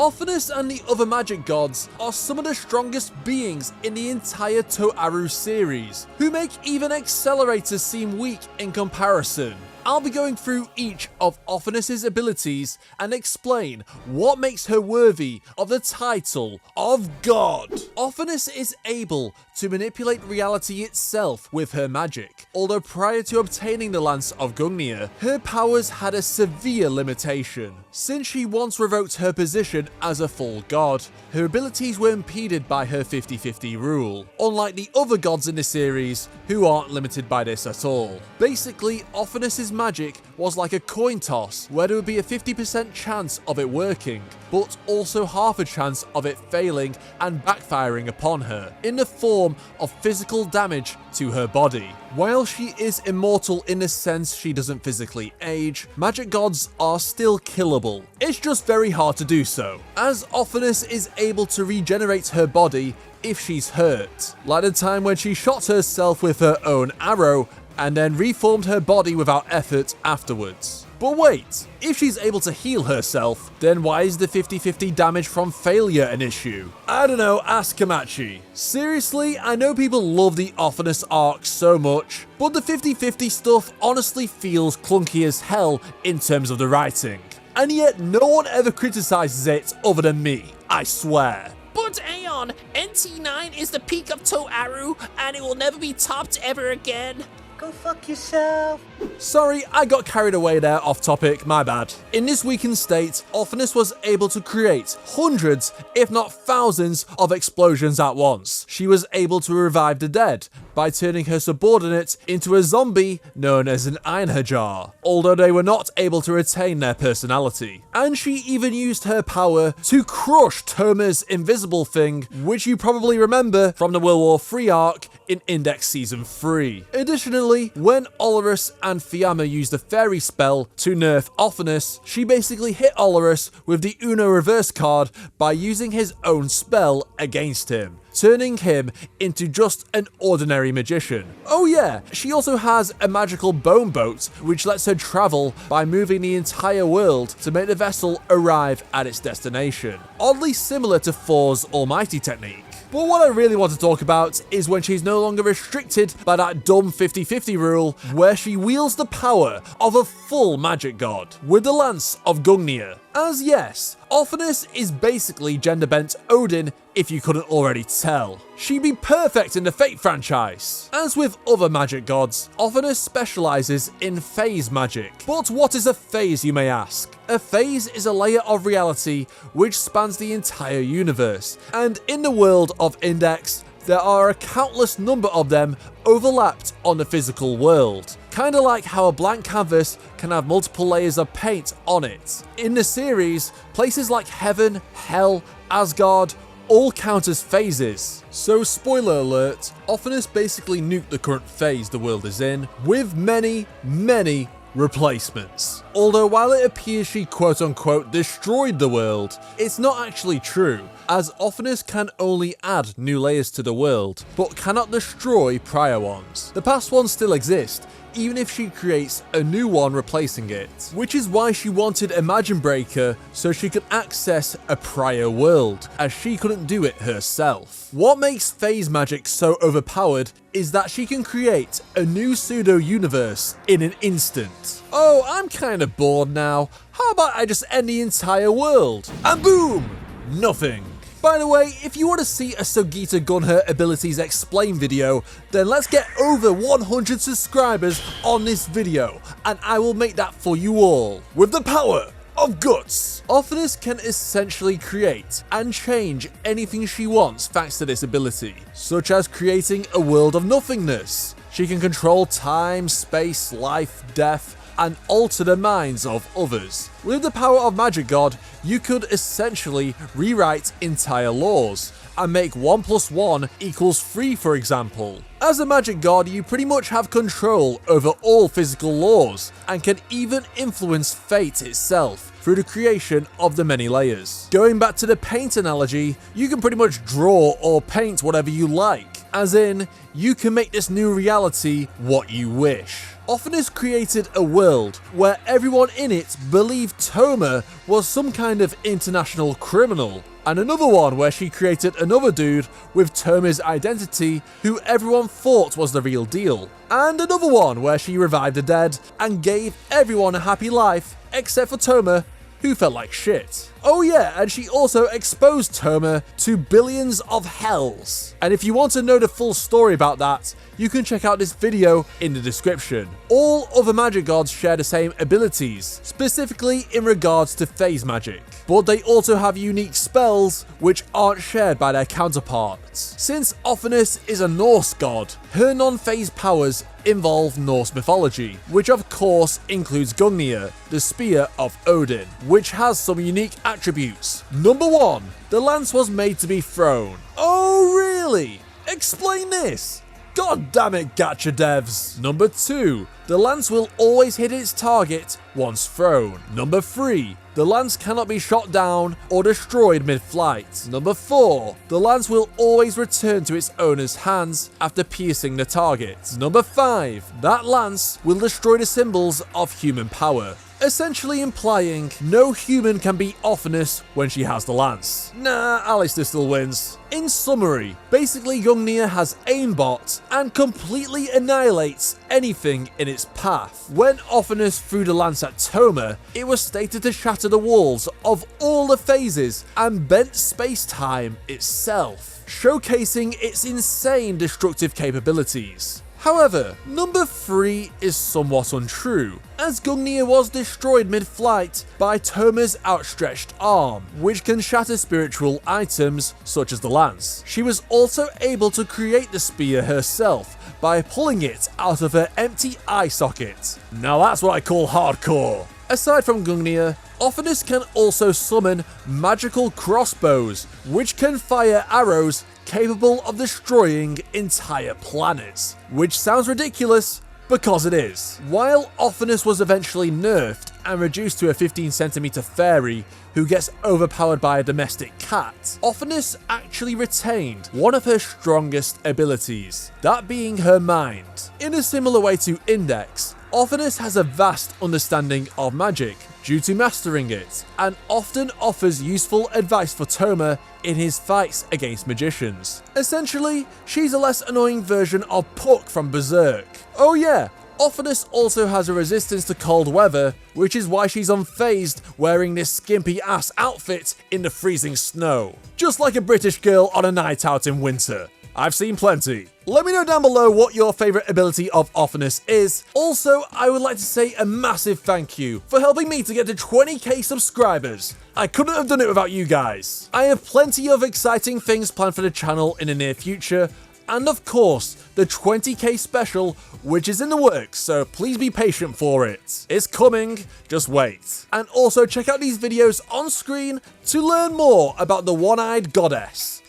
Othinus and the other magic gods are some of the strongest beings in the entire Toaru series, who make even accelerators seem weak in comparison. I'll be going through each of Othinus' abilities and explain what makes her worthy of the title of God. Othinus is able to manipulate reality itself with her magic, although prior to obtaining the Lance of Gungnir, her powers had a severe limitation. Since she once revoked her position as a full god, her abilities were impeded by her 50-50 rule, unlike the other gods in the series who aren't limited by this at all. Basically, Othinus' magic was like a coin toss, where there would be a 50% chance of it working, but also half a chance of it failing and backfiring upon her, in the form of physical damage to her body. While she is immortal in the sense she doesn't physically age, magic gods are still killable. It's just very hard to do so, as Othinus is able to regenerate her body if she's hurt, like the time when she shot herself with her own arrow and then reformed her body without effort afterwards. But wait, if she's able to heal herself, then why is the 50-50 damage from failure an issue? I don't know, ask Kamachi. Seriously, I know people love the Othinus arc so much, but the 50-50 stuff honestly feels clunky as hell in terms of the writing. And yet no one ever criticizes it other than me, I swear. But Aeon, NT9 is the peak of Toaru, and it will never be topped ever again. Go fuck yourself. Sorry, I got carried away there, off topic, my bad. In this weakened state, Othinus was able to create hundreds, if not thousands, of explosions at once. She was able to revive the dead by turning her subordinate into a zombie known as an Einherjar, although they were not able to retain their personality. And she even used her power to crush Toma's invisible thing, which you probably remember from the World War III arc in Index Season 3. Additionally, when Olorus and Fiamma used the fairy spell to nerf Othinus, she basically hit Olorus with the Uno reverse card by using his own spell against him, turning him into just an ordinary magician. Oh yeah, she also has a magical bone boat which lets her travel by moving the entire world to make the vessel arrive at its destination, oddly similar to Thor's almighty technique. But what I really want to talk about is when she's no longer restricted by that dumb 50-50 rule, where she wields the power of a full magic god with the Lance of Gungnir. As yes, Othinus is basically gender-bent Odin if you couldn't already tell. She'd be perfect in the Fate franchise. As with other magic gods, Othinus specializes in phase magic. But what is a phase, you may ask? A phase is a layer of reality which spans the entire universe, and in the world of Index, there are a countless number of them overlapped on the physical world. Kinda like how a blank canvas can have multiple layers of paint on it. In the series, places like Heaven, Hell, Asgard all count as phases. So spoiler alert, Othinus basically nuked the current phase the world is in, with many replacements. Although while it appears she quote-unquote destroyed the world, it's not actually true, as Othinus can only add new layers to the world, but cannot destroy prior ones. The past ones still exist, even if she creates a new one replacing it, which is why she wanted Imagine Breaker so she could access a prior world, as she couldn't do it herself. What makes phase magic so overpowered is that she can create a new pseudo-universe in an instant. Oh, I'm kinda bored now. How about I just end the entire world? And boom! Nothing. By the way, if you want to see a Sugita Gunher abilities explain video, then let's get over 100 subscribers on this video, and I will make that for you all, with the power of guts. Othinus can essentially create and change anything she wants thanks to this ability, such as creating a world of nothingness. She can control time, space, life, death, and alter the minds of others. With the power of Magic God, you could essentially rewrite entire laws and make 1 + 1 = 3, for example. As a Magic God, you pretty much have control over all physical laws and can even influence fate itself through the creation of the many layers. Going back to the paint analogy, you can pretty much draw or paint whatever you like. as in, you can make this new reality what you wish. Othinus created a world where everyone in it believed Toma was some kind of international criminal, and another one where she created another dude with Toma's identity who everyone thought was the real deal, and another one where she revived the dead and gave everyone a happy life except for Toma, who felt like shit. Oh yeah, and she also exposed Toma to billions of hells. And if you want to know the full story about that, you can check out this video in the description. All other magic gods share the same abilities, specifically in regards to phase magic, but they also have unique spells which aren't shared by their counterparts. Since Othinus is a Norse god, her non-phase powers involve Norse mythology, which of course includes Gungnir, the spear of Odin, which has some unique attributes. Number 1, the lance was made to be thrown. Oh really? Explain this! God damn it, gacha devs. Number 2, the lance will always hit its target once thrown. Number 3, the lance cannot be shot down or destroyed mid-flight. Number 4, the lance will always return to its owner's hands after piercing the target. Number 5, that lance will destroy the symbols of human power, essentially implying no human can beat Othinus when she has the lance. Nah, Alistair still wins. In summary, basically Gungnir has aimbot and completely annihilates anything in its path. When Othinus threw the lance at Toma, it was stated to shatter the walls of all the phases and bent space-time itself, showcasing its insane destructive capabilities. However, number 3 is somewhat untrue, as Gungnir was destroyed mid-flight by Toma's outstretched arm, which can shatter spiritual items such as the lance. She was also able to create the spear herself by pulling it out of her empty eye socket. Now that's what I call hardcore. Aside from Gungnir, Othinus can also summon magical crossbows, which can fire arrows capable of destroying entire planets, which sounds ridiculous because it is. While Othinus was eventually nerfed and reduced to a 15cm fairy who gets overpowered by a domestic cat, Othinus actually retained one of her strongest abilities, that being her mind. In a similar way to Index, Othinus has a vast understanding of magic due to mastering it, and often offers useful advice for Toma in his fights against magicians. Essentially, she's a less annoying version of Puck from Berserk. Oh yeah, Othinus also has a resistance to cold weather, which is why she's unfazed wearing this skimpy ass outfit in the freezing snow. Just like a British girl on a night out in winter. I've seen plenty. Let me know down below what your favourite ability of Othinus is. Also, I would like to say a massive thank you for helping me to get to 20k subscribers. I couldn't have done it without you guys. I have plenty of exciting things planned for the channel in the near future, and of course, the 20k special, which is in the works, so please be patient for it. It's coming, just wait. And also check out these videos on screen to learn more about the one-eyed goddess.